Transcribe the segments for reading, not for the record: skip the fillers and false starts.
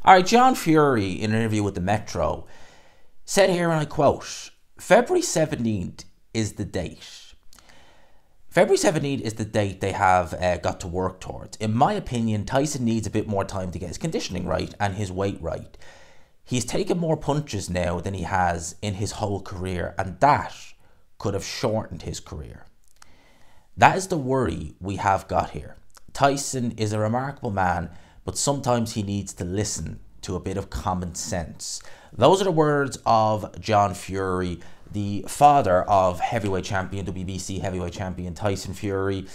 All right, John Fury, in an interview with the Metro, said here, and I quote, February 17th is the date. February 17th is the date they have got to work towards. In my opinion, Tyson needs a bit more time to get his conditioning right and his weight right. He's taken more punches now than he has in his whole career, and that could have shortened his career. That is the worry we have got here. Tyson is a remarkable man, but sometimes he needs to listen to a bit of common sense. Those are the words of John Fury, the father of heavyweight champion, WBC heavyweight champion Tyson Fury.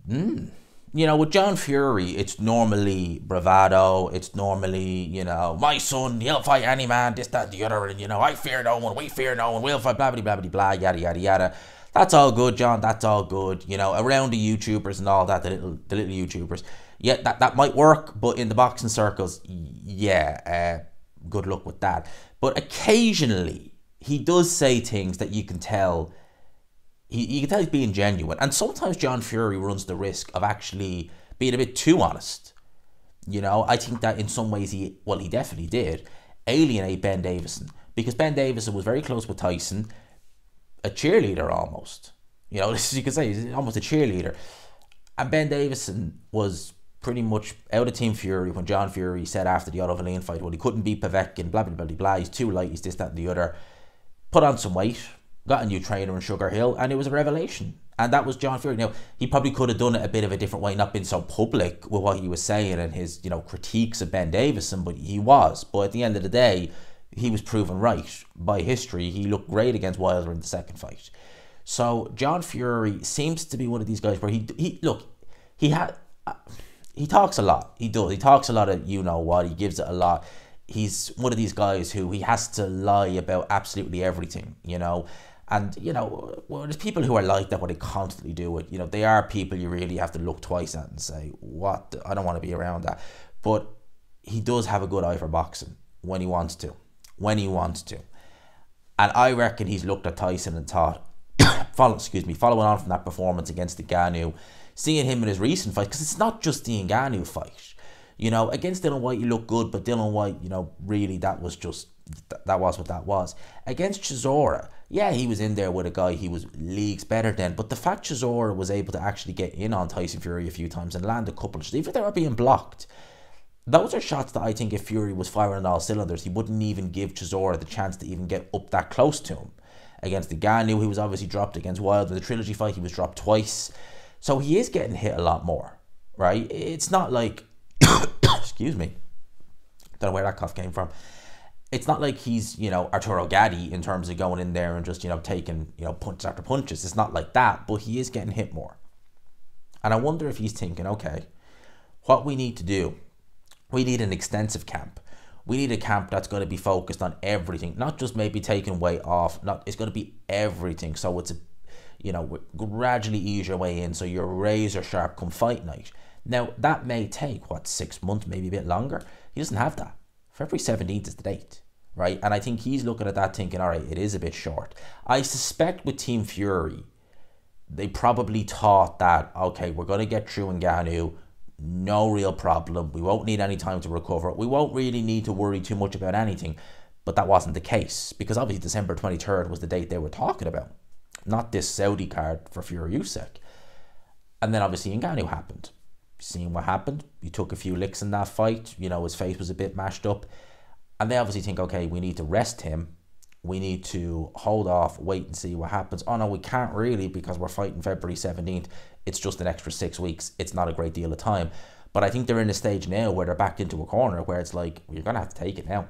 You know, with John Fury, it's normally bravado. It's normally, you know, my son, he'll fight any man, this, that, the other. And, you know, I fear no one, we fear no one, we'll fight, blah, blah, blah, blah, blah, yada, yada, yada. That's all good, John. That's all good. You know, around the YouTubers and all that, the little YouTubers. Yeah, that might work, but in the boxing circles, yeah, good luck with that. But occasionally, he does say things that you can tell, you can tell he's being genuine. And sometimes John Fury runs the risk of actually being a bit too honest. You know, I think that in some ways he definitely did alienate Ben Davison. Because Ben Davison was very close with Tyson, a cheerleader almost. You know, as you can say, he's almost a cheerleader. And Ben Davison was pretty much out of Team Fury when John Fury said after the Otto Wallin fight, well, he couldn't beat Povetkin, blah, blah, blah, blah, blah, he's too light, he's this, that, and the other. Put on some weight, got a new trainer in Sugar Hill, and it was a revelation. And that was John Fury. Now, he probably could have done it a bit of a different way, not been so public with what he was saying and his, you know, critiques of Ben Davison, but he was. But at the end of the day, he was proven right by history. He looked great against Wilder in the second fight. So John Fury seems to be one of these guys where he talks a lot. He does. He talks a lot of you know what. He gives it a lot. He's one of these guys who he has to lie about absolutely everything, you know. And, you know, well, there's people who are like that where they constantly do it. You know, they are people you really have to look twice at and say, what? I don't want to be around that. But he does have a good eye for boxing when he wants to. When he wants to. And I reckon he's looked at Tyson and thought, following on from that performance against the Ngannou, seeing him in his recent fight, because it's not just the Ngannou fight. You know, against Dillian Whyte, you look good, but Dillian Whyte, you know, really that was what that was. Against Chisora, yeah, he was in there with a guy he was leagues better than, but the fact Chisora was able to actually get in on Tyson Fury a few times and land a couple of shots, even if they were being blocked, those are shots that I think if Fury was firing on all cylinders, he wouldn't even give Chisora the chance to even get up that close to him. Against the Ngannou, he was obviously dropped. Against Wilder, the trilogy fight, he was dropped twice. So he is getting hit a lot more, right? It's not like, excuse me, don't know where that cough came from. It's not like he's, you know, Arturo Gatti in terms of going in there and just, you know, taking, you know, punches after punches. It's not like that, but he is getting hit more. And I wonder if he's thinking, okay, what we need to do, we need an extensive camp. We need a camp that's going to be focused on everything, not just maybe taking weight off. It's going to be everything. So it's, you know, gradually ease your way in so you're razor sharp come fight night. Now, that may take, 6 months, maybe a bit longer. He doesn't have that. February 17th is the date, right? And I think he's looking at that thinking, all right, it is a bit short. I suspect with Team Fury, they probably thought that, okay, we're going to get through Ngannou, no real problem. We won't need any time to recover. We won't really need to worry too much about anything. But that wasn't the case, because obviously December 23rd was the date they were talking about, not this Saudi card for Fury Usyk. And then obviously Ngannou happened. Seeing what happened, he took a few licks in that fight. You know, his face was a bit mashed up. And they obviously think, okay, we need to rest him. We need to hold off, wait and see what happens. Oh no, we can't really, because we're fighting February 17th. It's just an extra 6 weeks. It's not a great deal of time. But I think they're in a stage now where they're backed into a corner where it's like, well, you're going to have to take it now.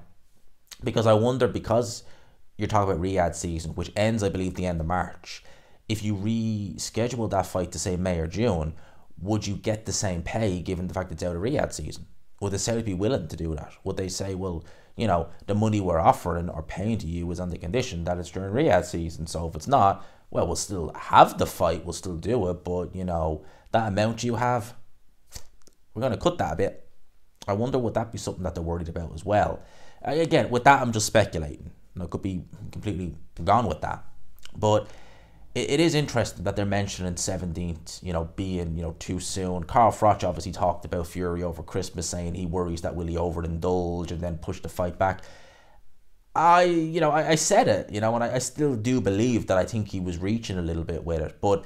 Because I wonder, because you're talking about Riyadh season, which ends, I believe, the end of March. If you reschedule that fight to, say, May or June, would you get the same pay given the fact it's out of Riyadh season? Would the Saudi be willing to do that? Would they say, well, you know, the money we're offering or paying to you is on the condition that it's during Riyadh season. So if it's not, well, we'll still have the fight, we'll still do it. But, you know, that amount you have, we're going to cut that a bit. I wonder would that be something that they're worried about as well. Again, with that, I'm just speculating. I could be completely gone with that. But it is interesting that they're mentioning 17th, being, too soon. Carl Froch obviously talked about Fury over Christmas, saying he worries that will he overindulge and then push the fight back. I said it, and I still do believe that I think he was reaching a little bit with it. But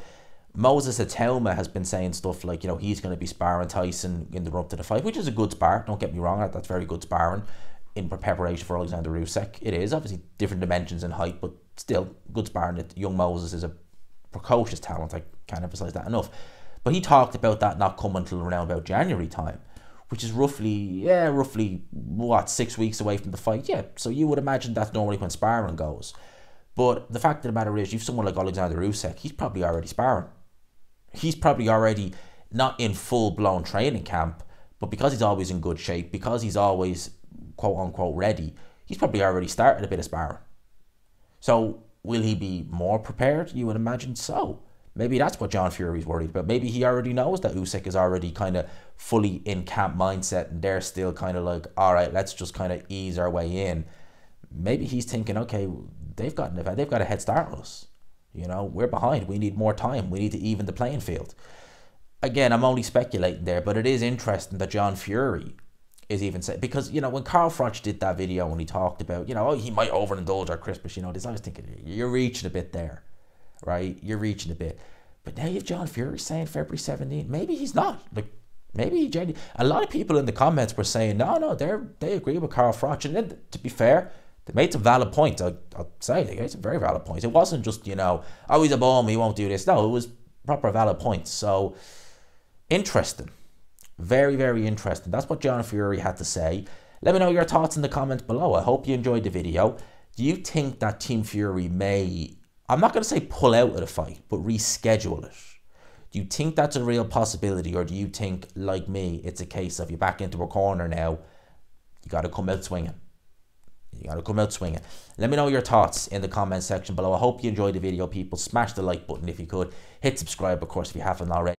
Moses Atauma has been saying stuff like, he's going to be sparring Tyson in the run up to the fight, which is a good spar. Don't get me wrong, that's very good sparring in preparation for Alexander Usyk. It is obviously different dimensions in height, but still good sparring. That young Moses is a precocious talent. I can't emphasize that enough. But he talked about that not coming until around about January time, which is roughly what, 6 weeks away from the fight. Yeah, so you would imagine that's normally when sparring goes. But the fact of the matter is, you've someone like Alexander Usyk, he's probably already sparring. He's probably already not in full-blown training camp, but because he's always in good shape, because he's always quote-unquote ready, he's probably already started a bit of sparring. So will he be more prepared? You would imagine so. Maybe that's what John Fury's worried about. Maybe he already knows that Usyk is already kind of fully in camp mindset, and they're still kind of like, all right, let's just kind of ease our way in. Maybe he's thinking, okay, they've got a head start on us. We're behind. We need more time. We need to even the playing field. Again, I'm only speculating there, but it is interesting that John Fury is even saying, because, when Carl Froch did that video and he talked about, he might overindulge at Christmas, I was thinking, you're reaching a bit there, right? You're reaching a bit. But now you have John Fury saying February 17th. Maybe he's not. Like, maybe he genuinely... A lot of people in the comments were saying, no, they agree with Carl Froch. And then, to be fair, they made some valid points. I'll say they made some very valid points. It wasn't just, oh, he's a bum, he won't do this. No, it was proper valid points. So, interesting. Very, very interesting. That's what John Fury had to say. Let me know your thoughts in the comments below. I hope you enjoyed the video. Do you think that Team Fury may, I'm not going to say pull out of the fight, but reschedule it? Do you think that's a real possibility, or do you think, like me, it's a case of you're back into a corner now, you got to come out swinging? Let me know your thoughts in the comment section below. I hope you enjoyed the video, people. Smash the like button if you could. Hit subscribe, of course, if you haven't already.